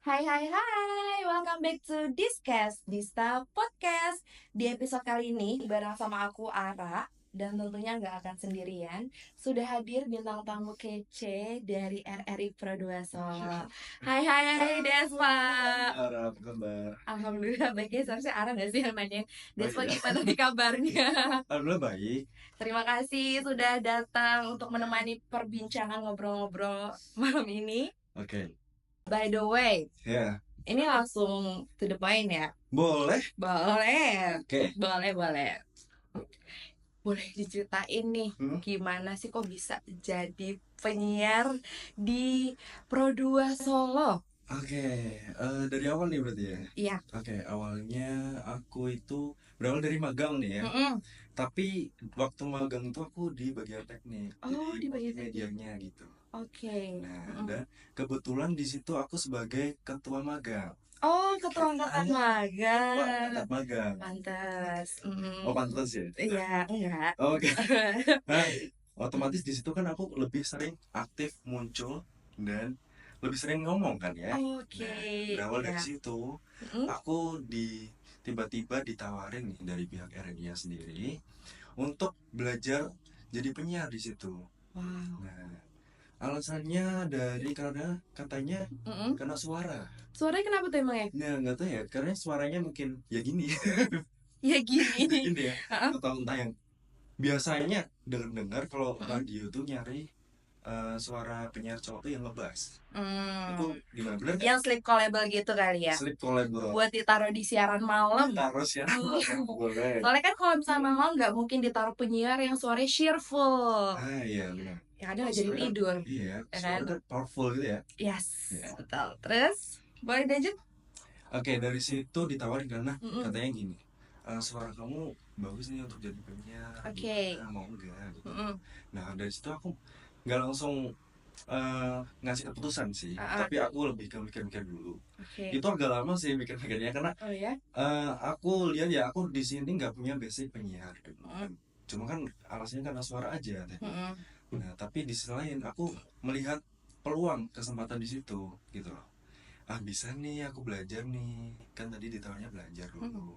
Hai hai hai, welcome back to Discuss Dista Podcast. Di episode kali ini bareng sama aku Ara. Dan tentunya nggak akan sendirian. Sudah hadir bintang tamu kece dari RRI Pro 2 Solo. Hai hai hai Despa. Harap kabar. Alhamdulillah baiknya, seharusnya Ara nggak sih yang nanyain Oh Despa iya. gimana nih kabarnya. Alhamdulillah baik. Terima kasih sudah datang untuk menemani perbincangan ngobrol-ngobrol malam ini. Oke. By the way, Ya. ini langsung to the point ya. Boleh. Boleh, Oke. boleh. Boleh diceritain nih, Hmm? gimana sih kok bisa jadi penyiar di Pro 2 Solo? Oke. Dari awal nih berarti ya. Iya. Oke. Awalnya aku itu berawal dari magang nih ya. Mm-mm. Tapi waktu magang itu aku di bagian teknik. Oh, Jadi di bagian teknik. multimedianya gitu. Oke. Nah, Mm-mm. dan kebetulan di situ aku sebagai ketua magang. Oh, ketua angkatan Wah, angkat magang. magang. Pantes. Oh, Mm. pantas ya. Iya, enggak. Oke. Nah, otomatis di situ kan aku lebih sering aktif muncul dan lebih sering ngomong kan ya. Oke, Nah, berawal ya. dari situ, Mm-mm. aku tiba-tiba ditawarin nih dari pihak RNIA sendiri untuk belajar jadi penyiar di situ. Wow. Nah, alasannya karena katanya Mm-mm. karena suara. Suaranya kenapa tuh emangnya? Nah, nggak tahu ya, karena suaranya mungkin ya gini. Ya gini. Ini ya, Heeh. atau entah yang biasanya dengar kalau Mm-mm. radio tuh nyari suara penyiar cowok tuh yang ngebas. Itu Hmm. gimana, bener gak? Yang sleep callable gitu kali ya, Sleep collable. buat ditaruh di siaran malam. Taruh ya. Boleh. Soalnya kan kalau misalnya malam nggak mungkin ditaruh penyiar yang suaranya cheerful, Iya benar. yang ada nggak jadi Suara kan, tidur, iya, ya kan? suara kan powerful gitu ya. Yes, Iya. betul. Terus boleh lanjut? Oke, dari situ ditawarin karena Mm-mm. katanya gini, suara kamu bagus nih untuk jadi penyiar. Oke. Gimana, mau enggak gitu. Mm-mm. Nah, dari situ aku nggak langsung ngasih keputusan sih, Ah, ah. tapi aku lebih ke mikir-mikir dulu. Oke. Itu agak lama sih mikir-mikirnya karena Oh ya. aku lihat ya aku di sini nggak punya basic penyiar gitu kan. Mm. Cuma kan alasannya karena suara aja tadi. Mm-mm. Nah, tapi di sisi lain aku melihat peluang kesempatan di situ gitu loh. Ah, bisa nih aku belajar nih. Kan tadi ditawarnya belajar dulu.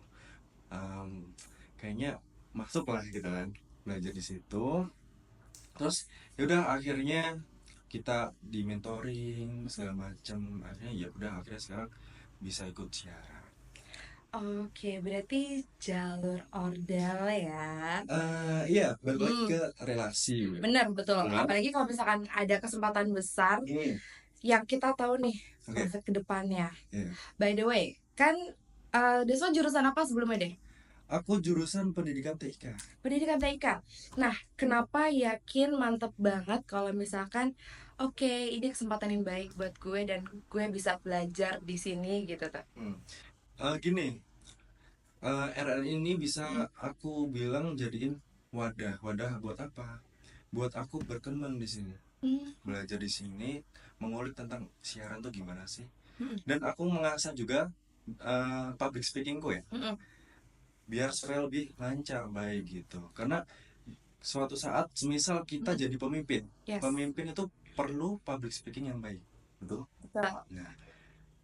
Kayaknya masuk lah gitu kan. Belajar di situ. Terus yaudah akhirnya kita di mentoring segala macam, akhirnya ya udah akhirnya sekarang bisa ikut siaran. Oke, berarti jalur ordel ya. Iya, balik lagi Hmm. ke relasi. Benar, betul. Benar? Apalagi kalau misalkan ada kesempatan besar yang kita tahu nih Oke. untuk ke depannya. Iya. By the way, kan Deswa jurusan apa sebelumnya deh? Aku jurusan pendidikan TK. Pendidikan TK. Nah, kenapa yakin mantep banget kalau misalkan oke, ini kesempatan yang baik buat gue dan gue bisa belajar di sini gitu tuh. Gini, RN ini bisa aku bilang jadiin wadah buat apa? Buat aku berkembang di sini, Hmm. belajar di sini, mengulik tentang siaran tuh gimana sih. Mm-mm. Dan aku mengasah juga public speakingku ya, Mm-mm. biar supaya lebih lancar baik gitu. Karena suatu saat semisal kita jadi pemimpin, Yes. pemimpin itu perlu public speaking yang baik, betul? Betul. Nah,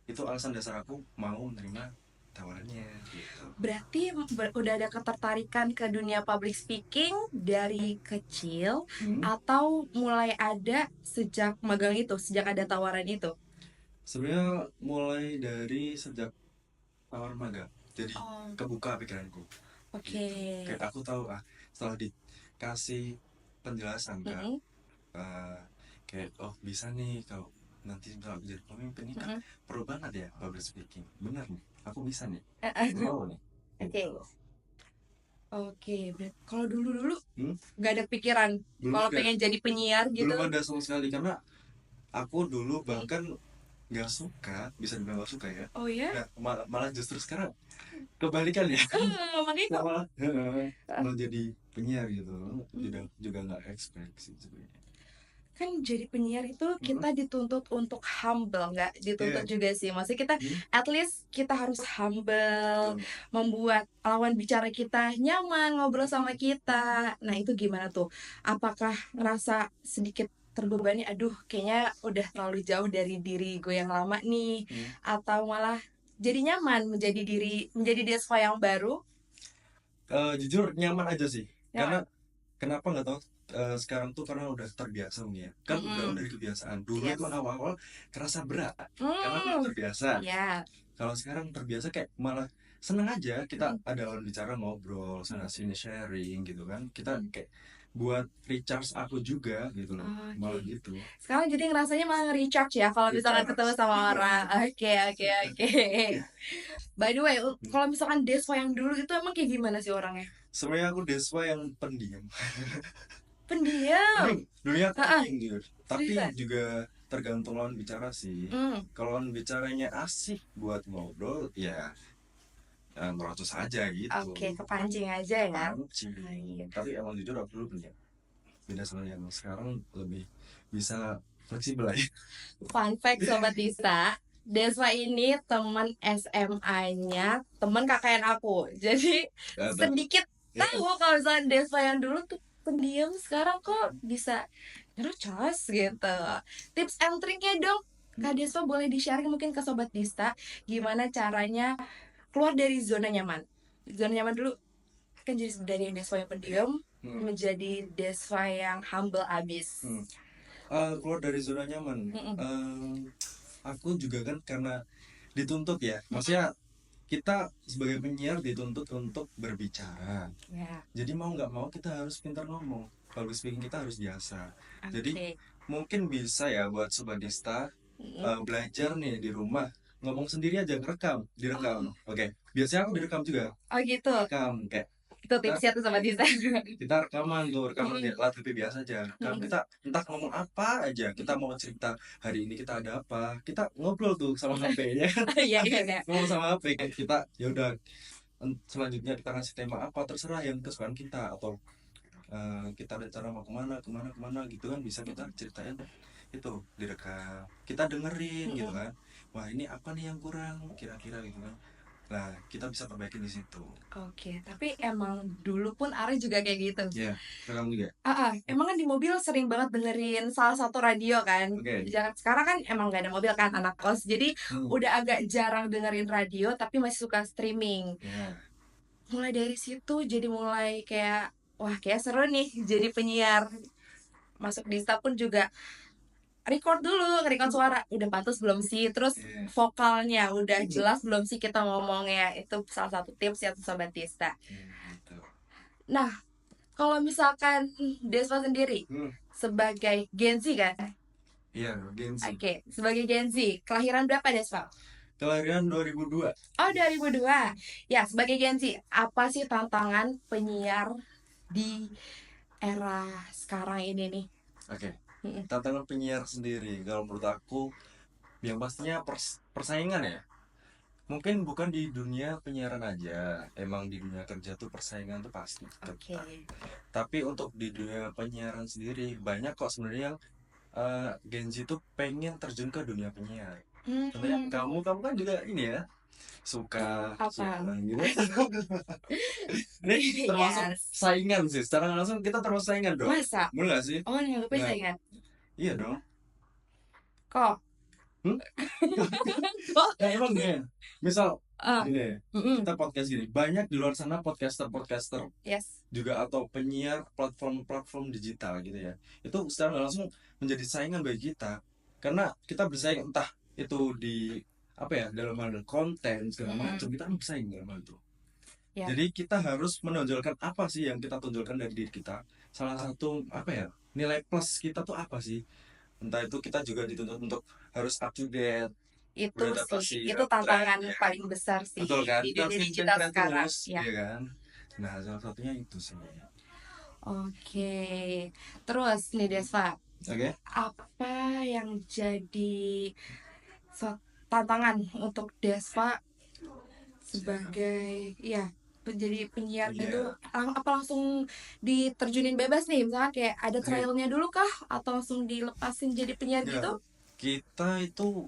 itu alasan dasar aku mau menerima tawarannya gitu. Berarti udah ada ketertarikan ke dunia public speaking dari kecil atau mulai ada sejak magang itu, sejak ada tawaran itu? Sebenarnya mulai dari sejak tawar magang, jadi Oh, kebuka pikiranku. oke. Kayak aku tahu setelah dikasih penjelasan kan, Mm-mm. kayak oh bisa nih kalau nanti misalnya aku jadi pemimpin ini kan perlu banget ya public speaking. Bener nih, aku bisa nih. Mau nih. Oke. Gitu. Oke, kalau dulu Hmm? nggak ada pikiran Belum kalau ada, pengen jadi penyiar gitu. belum ada sama sekali karena aku dulu bahkan nggak suka, bisa dibilang nggak suka ya. Oh ya? Nah, malah justru sekarang kebalikan ya. Makanya kok Malah jadi penyiar gitu, juga nggak expect sih sebenarnya. kan jadi penyiar itu kita dituntut untuk humble, nggak dituntut juga sih. Maksudnya kita at least kita harus humble, membuat lawan bicara kita nyaman ngobrol sama kita. Nah, itu gimana tuh? Apakah ngerasa sedikit terbebani, aduh kayaknya udah terlalu jauh dari diri gue yang lama nih, atau malah jadi nyaman menjadi Desva yang baru? Jujur nyaman aja sih, Nyaman. karena kenapa nggak tahu, sekarang tuh karena udah terbiasa nih ya, kan berawal dari kebiasaan. Dulu Yes. emang awal-awal kerasa berat karena belum terbiasa. Ya. Kalau sekarang terbiasa kayak malah seneng aja, kita ada lawan bicara, ngobrol sana sini, sharing gitu kan, kita kayak buat recharge aku juga gitu loh, malah gitu. Sekarang jadi ngerasanya malah nge-recharge ya kalau misalkan ketemu sama orang. Oke. By the way, kalau misalkan Desva yang dulu itu emang kayak gimana sih orangnya? Sebenarnya aku Deswa yang pendiam. Pendiam. Dulunya aku pendiam gitu, tapi Seriusan? juga tergantung lawan bicara sih. Kalau lawan bicaranya asik buat ngobrol, ya merocos aja gitu. Oke, kepancing aja ya. Pancing. Iya. Tapi emang jujur aku dulu pendiam. Beda sama yang sekarang, lebih bisa fleksibel aja. Fun fact Sobat Dista, Desva ini teman SMA-nya teman KKN aku. Jadi sedikit tahu kalau misalnya Desva yang dulu tuh pendiam, sekarang kok bisa nyerocos gitu. Tips and triknya dong, Kak Desva boleh di-sharing mungkin ke Sobat Dista, gimana caranya keluar dari zona nyaman. Zona nyaman dulu kan, jadi dari Desva yang pendiam menjadi Desva yang humble abis. Keluar dari zona nyaman. Aku juga kan karena dituntut ya, maksudnya kita sebagai penyiar dituntut untuk berbicara. Jadi mau nggak mau kita harus pintar ngomong. Public speaking kita harus biasa. Jadi mungkin bisa ya buat Sobat Dista belajar nih di rumah, ngomong sendiri aja, direkam. Oke. Biasanya aku direkam juga. Oh gitu. Rekam kayak itu tipsnya tuh Sobat Dista. kita rekaman di alat TV biasa aja. Kalau kita entah ngomong apa aja, kita mau cerita hari ini kita ada apa, kita ngobrol tuh sama HP-nya. Iya. Ngomong sama HP kayak kita, ya udah selanjutnya kita ngasih tema apa, terserah yang kesukaan kita, atau kita rencana mau kemana gitu kan, bisa kita ceritain itu direkam, kita dengerin gitu kan, wah ini apa nih yang kurang kira-kira gitu kan. Nah, kita bisa perbaikin di situ. Oke, tapi emang dulu pun Ari juga kayak gitu. Iya, rekam juga. Emang kan di mobil sering banget dengerin salah satu radio kan. Sekarang kan emang gak ada mobil kan, anak kos, jadi udah agak jarang dengerin radio, tapi masih suka streaming. Mulai dari situ jadi mulai kayak, wah kayak seru nih jadi penyiar. Masuk Dista pun juga record suara, udah pantas belum sih, terus vokalnya udah jelas belum sih kita ngomongnya. Itu salah satu tips ya Sobat Dista. Nah, kalau misalkan Desva sendiri sebagai Gen Z kan? Iya, Gen Z. Oke, sebagai Gen Z, kelahiran berapa Desva? Kelahiran 2002. Oh, 2002. Ya, sebagai Gen Z, apa sih tantangan penyiar di era sekarang ini nih? Oke. Tantangan penyiar sendiri, kalau menurut aku, yang pastinya persaingan ya. Mungkin bukan di dunia penyiaran aja, emang di dunia kerja tuh persaingan tuh pasti. Tapi untuk di dunia penyiaran sendiri, banyak kok sebenarnya Gen Z tuh pengen terjun ke dunia penyiar. Sebenarnya kamu kan juga ini ya, suka gitu. Ini termasuk saingan sih, secara langsung kita termasuk saingan dong. Masa? Bener gak sih? Oh, nganggepnya saingan. Iya dong. Kok? Ya emang gini, misal gini, kita podcast gini, banyak di luar sana podcaster juga, atau penyiar platform digital gitu ya. Itu secara langsung menjadi saingan bagi kita, karena kita bersaing entah itu di apa ya, dalam hal konten segala macam, kita kan bersaing dalam hal itu. Jadi kita harus menonjolkan apa sih yang kita tonjolkan dari diri kita. Salah satu apa ya, nilai plus kita tuh apa sih? Entah itu kita juga dituntut untuk harus up to date. Itu tantangan paling besar sih. Betul kan? Di dunia digital sekarang. Ya kan? Nah, salah satunya itu sih. Oke. Terus nih Desva, apa yang jadi tantangan untuk Desva sebagai jadi penyiar itu? Apa langsung diterjunin bebas nih, misalkan kayak ada trialnya dulu kah, atau langsung dilepasin jadi penyiar gitu? Kita itu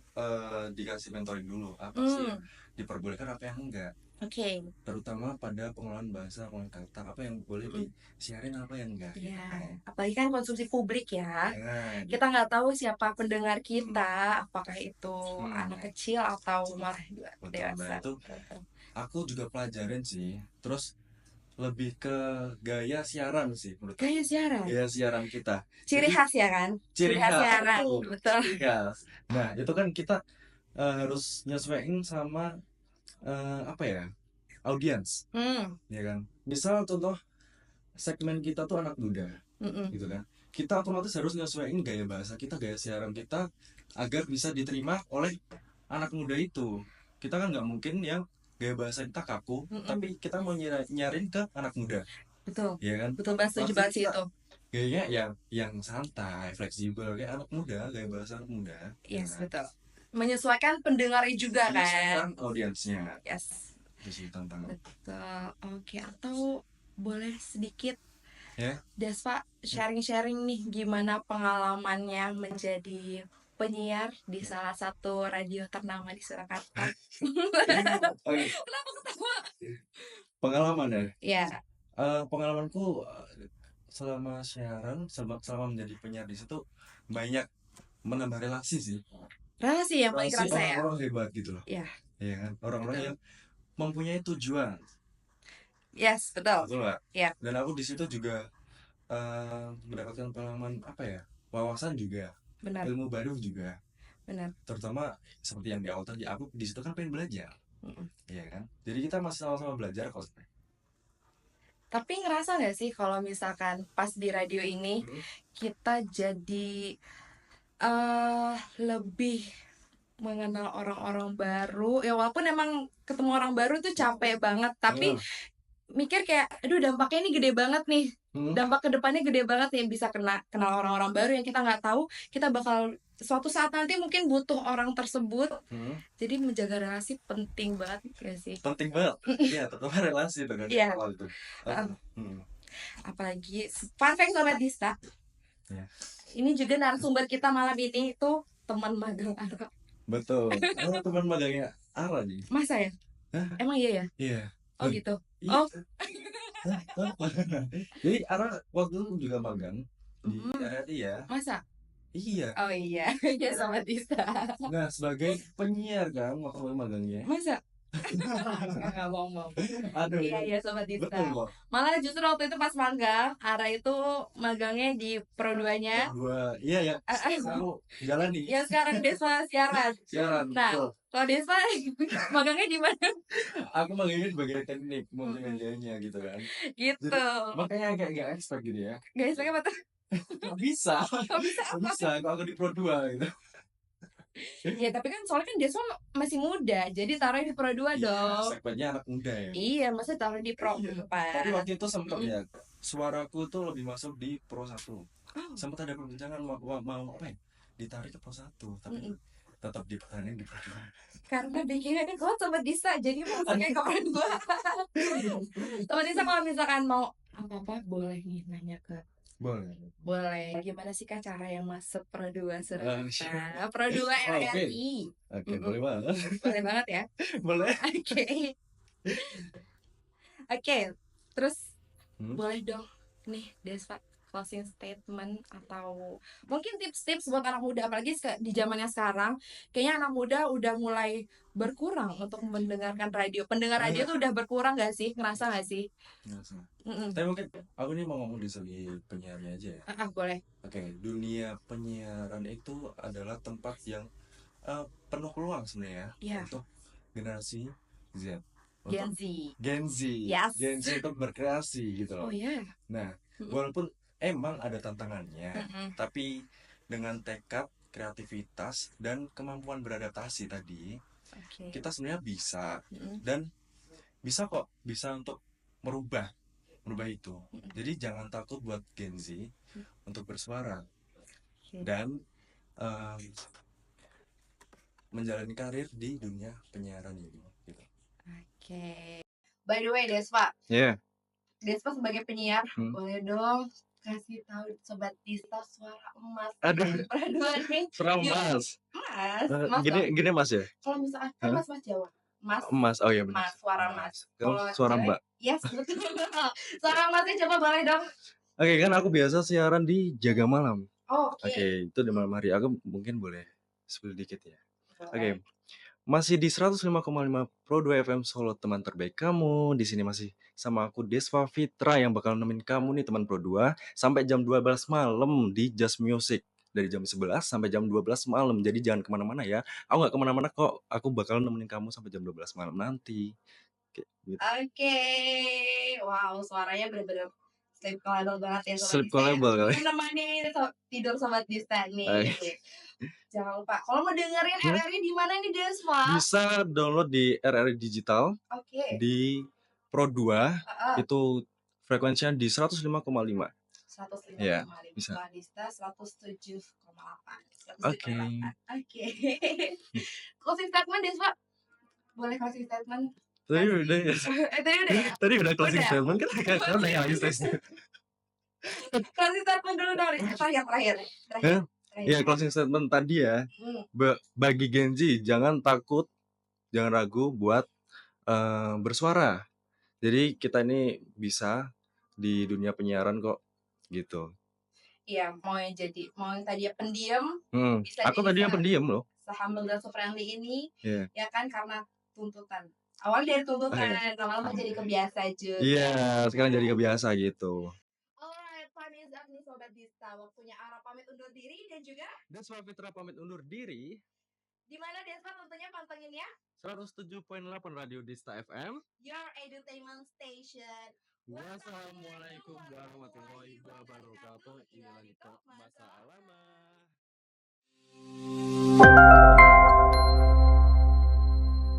dikasih mentoring dulu, apa sih yang diperbolehkan, apa yang enggak. Oke. terutama pada pengolahan bahasa, pengolahan kata, apa yang boleh Mm-mm. disiarin, apa yang enggak gitu Ya, kan. apalagi kan konsumsi publik ya. Nah, Kita nggak tahu siapa pendengar hmm, kita, apakah itu anak hmm, kecil atau malah juga betul. Nah dewasa. itu aku juga pelajarin sih. Terus lebih ke gaya siaran sih menurut aku. Gaya siaran, Gaya siaran kita. ciri Jadi khas ya kan? ciri Ciri khas khas siaran, itu, betul. ciri khas. Nah itu kan kita harus nyesuaiin sama apa ya, audiens, Hmm, ya kan. Misal contoh segmen kita tuh anak muda, mm-mm. gitu kan. Kita otomatis harus nyesuaiin gaya bahasa kita, gaya siaran kita agar bisa diterima oleh anak muda itu. Kita kan nggak mungkin yang gaya bahasa kita kaku, Mm-mm. tapi kita mau nyarin ke anak muda, Betul, ya kan. betul banget, setuju Pasti banget sih kita itu. gayanya yang santai, fleksibel kayak anak muda, gaya bahasa anak muda, ya Yes, kan. betul. Menyesuaikan pendengarnya juga kan. Menyesuaikan audiensnya, Yes, itu sih tantangan. betul. Oke, atau boleh sedikit Ya. Desva sharing-sharing nih gimana pengalamannya menjadi penyiar di salah satu radio ternama di Surakarta. Oke, Kenapa ketawa? pengalaman ya. Ya, Pengalamanku selama siaran, selama menjadi penyiar di situ banyak menambah relasi sih. relasi yang paling Relasi kerasa ya. orang-orang hebat gitu loh. Ya, Ya kan, orang-orang betul. yang mempunyai tujuan. Yes, betul. Betul nggak? Ya, Dan aku di situ juga mendapatkan pengalaman apa ya? Wawasan juga, benar, ilmu baru juga. benar. Terutama seperti yang di awal tadi, aku di situ kan pengen belajar, Mm-mm. ya kan. Jadi kita masih sama-sama belajar kok. Tapi ngerasa nggak sih kalau misalkan pas di radio ini Hmm. kita jadi lebih mengenal orang-orang baru ya, walaupun emang ketemu orang baru itu capek banget, tapi Hmm. mikir kayak aduh dampaknya ini gede banget nih, Hmm. dampak kedepannya gede banget nih, bisa kenal orang-orang baru yang kita nggak tahu kita bakal suatu saat nanti mungkin butuh orang tersebut. Hmm. Jadi menjaga relasi penting banget gak sih? Penting banget. Iya, terutama relasi itu kan Iya, awal itu. Hmm. apalagi fun fact Sobat Dista, Ya. ini juga narasumber kita malam ini itu teman magang Ara. Betul. Teman magangnya Ara nih. Masa ya? Hah? Emang iya ya? Iya. Oh gitu. Iya. Oh, Jadi Ara waktu itu juga magang di mm, RRI ya. masa? Iya. Oh iya, ya sama Dista. Nah, sebagai penyiar kan waktu magangnya. Masa? Nggak mau. Aduh, Iya, iya Sobat Dista. betul kok. Malah justru waktu itu pas magang, Ara itu magangnya di Pro 2-nya. Iya ya. Kamu jalani Ya sekarang Desva siaran. siaran. Nah, Betul. kalau Desva magangnya di mana? Aku magangnya sebagai teknik multimedianya gitu kan. Gitu. Jadi makanya kayak gak expect gitu ya. Guys, pakai apa tuh? Gak bisa. Kok bisa Gak apa? bisa kalau aku di Pro 2 gitu. Ya, tapi kan soalnya kan Desva masih muda, jadi taruh di Pro 2 Iya, dong. segmennya anak muda ya. Iya, masa taruh di Pro Iya. 4. Tapi waktu itu sempat ya, suaraku tuh lebih masuk di Pro 1. Oh. Sempat ada perbincangan mau apa ya? Ditarik ke Pro 1, tapi tetap dipertahankan di Pro 2. Karena backingannya kuat Sobat Dista, jadi masuknya ke Pro 2. Sobat Dista kalau misalkan mau apa-apa boleh nih nanya ke. Boleh. Boleh. Gimana sih Kak cara yang masuk Pro 2 siap. Surakarta? Pro 2 Oke. RRI. Oke, boleh banget. Boleh banget ya. Boleh. Oke. Oke. Terus Hmm? boleh dong nih Desva closing statement atau mungkin tips-tips buat anak muda, apalagi di zamannya sekarang kayaknya anak muda udah mulai berkurang untuk mendengarkan radio. Pendengar radio tuh udah berkurang gak sih? Ngerasa gak sih? Tapi mungkin aku ini mau ngomong di segi penyiarnya aja ya. Boleh. Oke, dunia penyiaran itu adalah tempat yang penuh peluang sebenarnya Iya. untuk generasi Z. Gen Z. Gen Z. Yes. Gen Z untuk berkreasi gitu loh. Oh iya. Nah, walaupun emang ada tantangannya, tapi dengan tekad, kreativitas, dan kemampuan beradaptasi tadi, kita sebenarnya bisa dan bisa kok, bisa untuk merubah itu. Jadi jangan takut buat Gen Z untuk bersuara dan menjalani karir di dunia penyiaran ini. Gitu. Oke. By the way, Desva. Yeah. Desva sebagai penyiar, boleh dong kasih tahu Sobat Dista suara emas. Aduh. Peraduan nih. Suara emas. Mas. Gini Mas ya. Kalau misalkan kan Mas Jawa. Mas, Mas, oh iya benar. Mas, suara Mas. Kalau Kalau suara cewek, Mbak. yes betul. Suara Masnya coba boleh dong. Oke, kan aku biasa siaran di Jaga Malam. Oke. Oke, itu di malam hari. Aku mungkin boleh spill dikit ya. Boleh. Oke, masih di 105,5 Pro 2 FM Solo, teman terbaik kamu. Di sini masih sama aku Desva Fitra yang bakal nemenin kamu nih teman Pro 2 sampai jam 12 malam di Just Music. Dari jam 11 sampai jam 12 malam. Jadi jangan kemana-mana ya. Aku nggak kemana-mana kok. Aku bakal nemenin kamu sampai jam 12 malam nanti. Kayak gitu. Oke. Wow, suaranya bener-bener sleep collectible banget ya Sobat Sleep Dista ya. collectible kali. Menemani tidur Sobat Dista nih. Oke. Jangan lupa, kalau mau dengerin Hmm? RRI di mana nih Desva? Bisa download di RRI Digital Oke. di Pro 2 Heeh. itu frekuensinya di 105,5. 105,5. Ya, bisa. Sobat Dista 107,8. Oke. 107,8. Oke. Closing statement Desva. Boleh closing statement? Tadi udah ya. Tadi udah ya? Tadi udah closing Udah. statement kan kan udah yang stage. Closing statement dulu dong. Terakhir. Hah? Ya, closing statement tadi ya. Bagi Genji, jangan takut, jangan ragu buat bersuara. Jadi kita ini bisa di dunia penyiaran kok gitu. Iya, mau yang tadinya pendiam, bisa Aku jadi tadinya pendiam loh. se-humble dan se-friendly ini, Iya. ya kan karena tuntutan. Awal dari tuntutan, lama-lama jadi kebiasa juga. Iya, sekarang jadi kebiasa gitu. Alright, time is up nih Sobat Dista. Waktunya Ara pamit undur diri dan juga Desva Fitra pamit undur diri. di mana Desva tentunya pantengin ya 107.8 Radio Dista FM. Your Entertainment Station. Wassalamualaikum warahmatullahi wabarakatuh. Ini lagi Kak Masa Alama.